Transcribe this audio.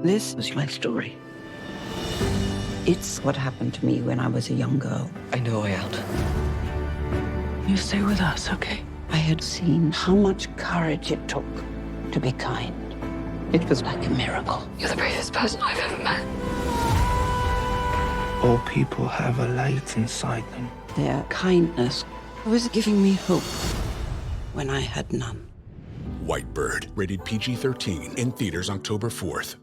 This was my story. It's what happened to me when I was a young girl. I know a way out. You stay with us, okay? I had seen how much courage it took to be kind. It was like a miracle. You're the bravest person I've ever met. All people have a light inside them. Their kindness was giving me hope when I had none. White Bird, rated PG-13, in theaters October 4th.